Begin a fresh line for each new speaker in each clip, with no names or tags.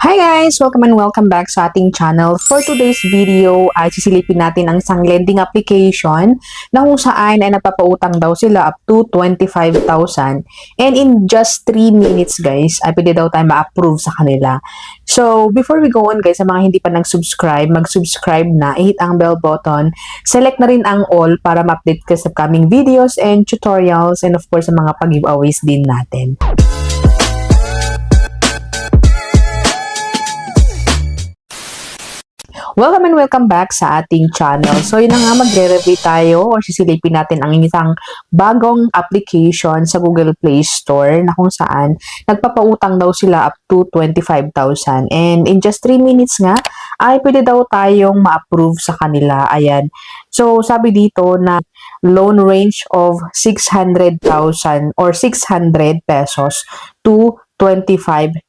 Hi guys! Welcome and welcome back sa ating channel. For today's video ay sisilipin natin ang isang lending application na kung saan ay napapautang daw sila up to 25,000 and in just 3 minutes guys ay pwede daw tayo ma-approve sa kanila. So before we go on guys, sa mga hindi pa nag-subscribe, mag-subscribe na, i-hit ang bell button, select na rin ang all para ma-update ka sa upcoming videos and tutorials and of course sa mga pag-giveaways din natin. Welcome and welcome back sa ating channel. So yun na nga, magre-review tayo o sisilipin natin ang isang bagong application sa Google Play Store na kung saan nagpapautang daw sila up to 25,000 and in just 3 minutes nga ay pwede daw tayong ma-approve sa kanila. Ayan. So sabi dito na loan range of 600,000 or 600 pesos to 25,000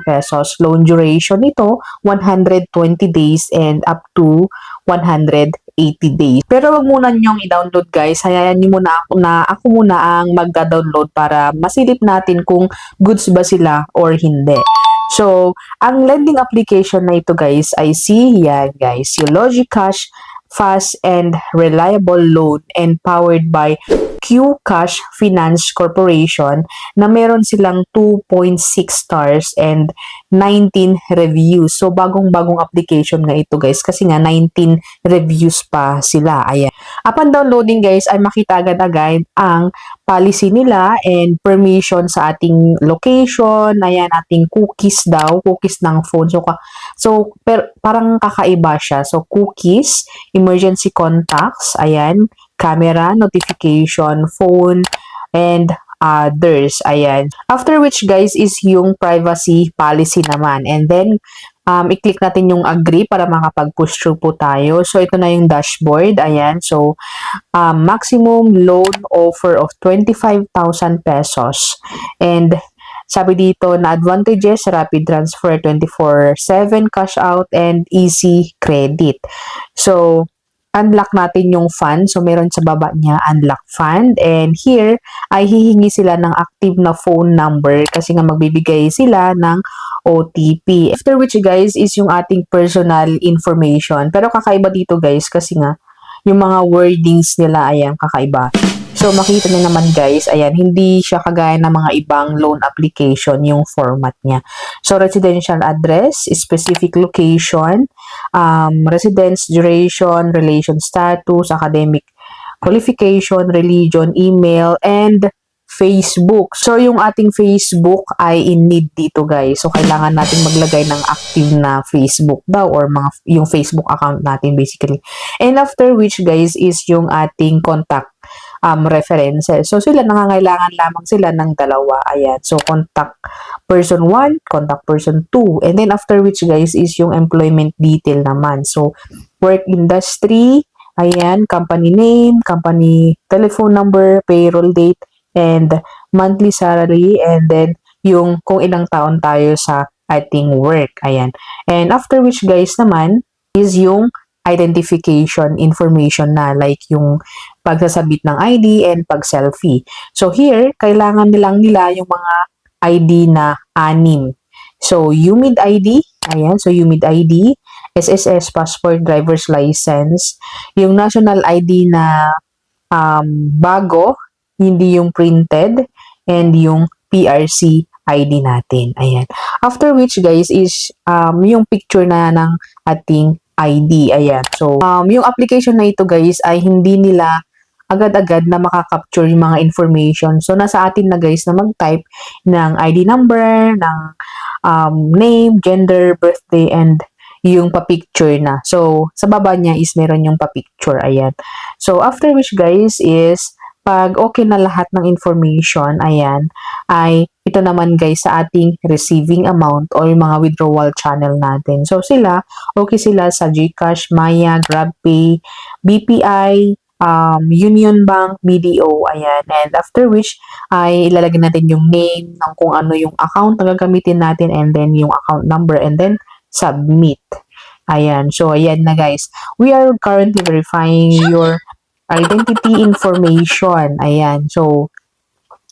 pesos. Loan duration nito, 120 days and up to 180 days. Pero wag muna niyong i-download guys. Hayaan niyo muna ako muna ang magda-download para masilip natin kung goods ba sila or hindi. So, ang lending application na ito guys ay yan guys, yung Logicash fast and reliable loan and powered by QCash Finance Corporation na meron silang 2.6 stars and 19 reviews. So, bagong-bagong application nga ito guys kasi nga 19 reviews pa sila. Ayan. Upon downloading guys ay makita agad-agad ang policy nila and permission sa ating location. Ayan, ating cookies daw. Cookies ng phone. Parang kakaiba siya. So, cookies, emergency contacts, ayan, camera, notification, phone, and others. Ayan. After which, guys, is yung privacy policy naman. And then, i-click natin yung agree para makapag-push through po tayo. So, ito na yung dashboard. Ayan. So, maximum loan offer of 25,000 pesos. And, sabi dito na advantages, rapid transfer, 24/7 cash out, and easy credit. So, unlock natin yung fund. So, meron sa baba niya, unlock fund. And here, ay hihingi sila ng active na phone number kasi nga magbibigay sila ng OTP. After which, guys, is yung ating personal information. Pero kakaiba dito, guys, kasi nga, yung mga wordings nila, ayan, kakaiba. So, makita niyo naman guys, ayan, hindi siya kagaya ng mga ibang loan application yung format niya. So, residential address, specific location, residence duration, relation status, academic qualification, religion, email, and Facebook. So, yung ating Facebook ay in need dito guys. So, kailangan natin maglagay ng active na Facebook daw or yung Facebook account natin basically. And after which guys is yung ating contact references. So, sila nangangailangan lamang sila ng dalawa. Ayan. So, contact person 1, contact person 2. And then, after which, guys, is yung employment detail naman. So, work industry, ayan, company name, company telephone number, payroll date, and monthly salary, and then, yung kung ilang taon tayo sa ating work. Ayan. And after which, guys, naman, is yung identification information na like yung pagsasabit ng ID and pag-selfie. So here, kailangan nilang nila yung mga ID na 6. So UMID ID, ayan, so UMID ID, SSS passport, driver's license, yung national ID na bago, hindi yung printed, and yung PRC ID natin. Ayan. After which guys is yung picture na ng ating ID. Ayan. So, yung application na ito guys ay hindi nila agad-agad na makakapture yung mga information. So, nasa atin na guys na mag-type ng ID number, ng name, gender, birthday, and yung pa-picture na. So, sa baba niya is meron yung pa-picture. Ayan. So, after which guys is pag okay na lahat ng information, ayan, ay ito naman guys sa ating receiving amount o yung mga withdrawal channel natin. So sila, okay sila sa GCash, Maya, GrabPay, BPI, Union Bank, BDO, ayan. And after which, ay ilalagay natin yung name ng kung ano yung account na gagamitin natin and then yung account number and then submit. Ayan. So, ayan na guys. We are currently verifying your identity information. Ayan. So,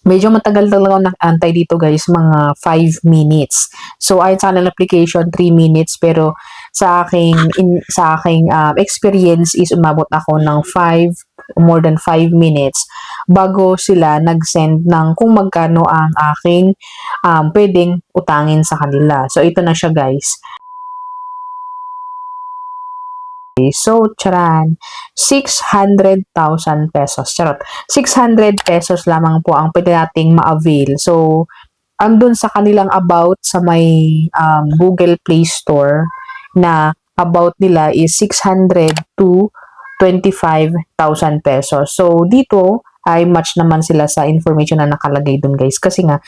medyo matagal talaga ako nag-antay dito guys, mga 5 minutes. So ay channel application 3 minutes, pero sa aking experience is umabot ako ng more than 5 minutes bago sila nag-send ng kung magkano ang aking pwedeng utangin sa kanila. So ito na siya guys. So, charan, 600,000 pesos. Charot. 600 pesos lamang po ang pwede nating ma-avail. So, andun sa kanilang about sa may Google Play Store na about nila is 600 to 25,000 pesos. So, dito ay match naman sila sa information na nakalagay dun guys. Kasi nga,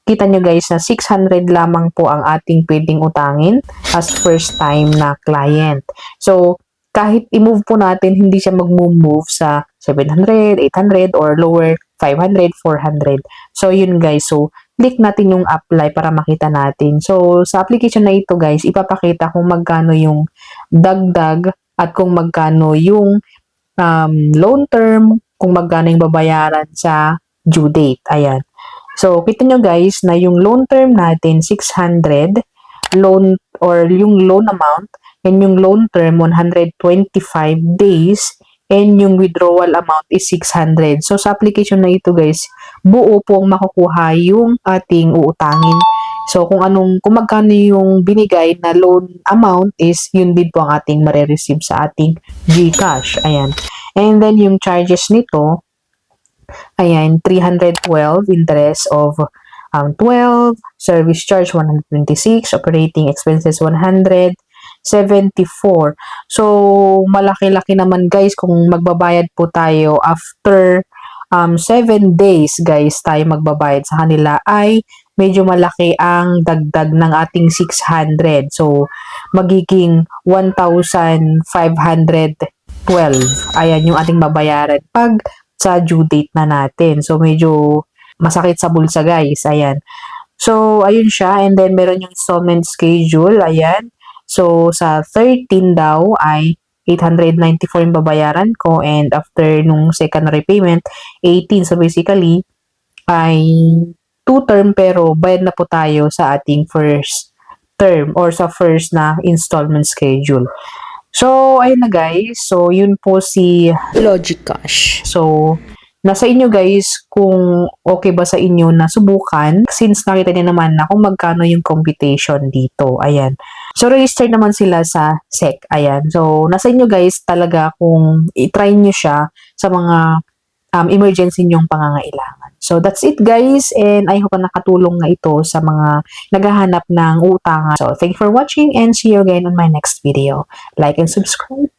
kita nyo guys na 600 lamang po ang ating pwedeng utangin as first time na client. So, kahit i-move po natin, hindi siya mag-move sa 700, 800, or lower 500, 400. So, yun guys. So, click natin yung apply para makita natin. So, sa application na ito guys, ipapakita kung magkano yung dagdag at kung magkano yung loan term, kung magkano yung babayaran sa due date. Ayan. So, kita nyo guys na yung loan term natin, 600, loan or yung loan amount, and yung loan term 125 days, and yung withdrawal amount is 600. So sa application na ito guys, buo pong makukuha yung ating uutangin. So kung magkano yung binigay na loan amount is yun din po ang ating mare-receive sa ating GCash. Ayan. And then yung charges nito, ayan, 312 interest of 12, service charge 126, operating expenses 100, 74. So, malaki-laki naman guys kung magbabayad po tayo after 7 days guys tayo magbabayad sa kanila, ay medyo malaki ang dagdag ng ating 600. So, magiging 1,512. Ayan yung ating babayaran pag sa due date na natin. So, medyo masakit sa bulsa guys. Ayan. So, ayun siya. And then, meron yung installment schedule. Ayan. So, sa 13 daw ay 894 yung babayaran ko, and after nung second repayment, 18. So, basically, ay 2 term pero bayad na po tayo sa ating first term or sa first na installment schedule. So, ayun na guys. So, yun po si
Logicash.
So, nasa inyo guys kung okay ba sa inyo na subukan, since nakita niyo naman na kung magkano yung computation dito. Ayan. So, register naman sila sa SEC. Ayan. So, nasa inyo guys talaga kung i-try nyo siya sa mga emergency nyong pangangailangan. So, that's it guys, and I hope na nakatulong na ito sa mga naghahanap ng utangan. So, thank you for watching and see you again on my next video. Like and subscribe.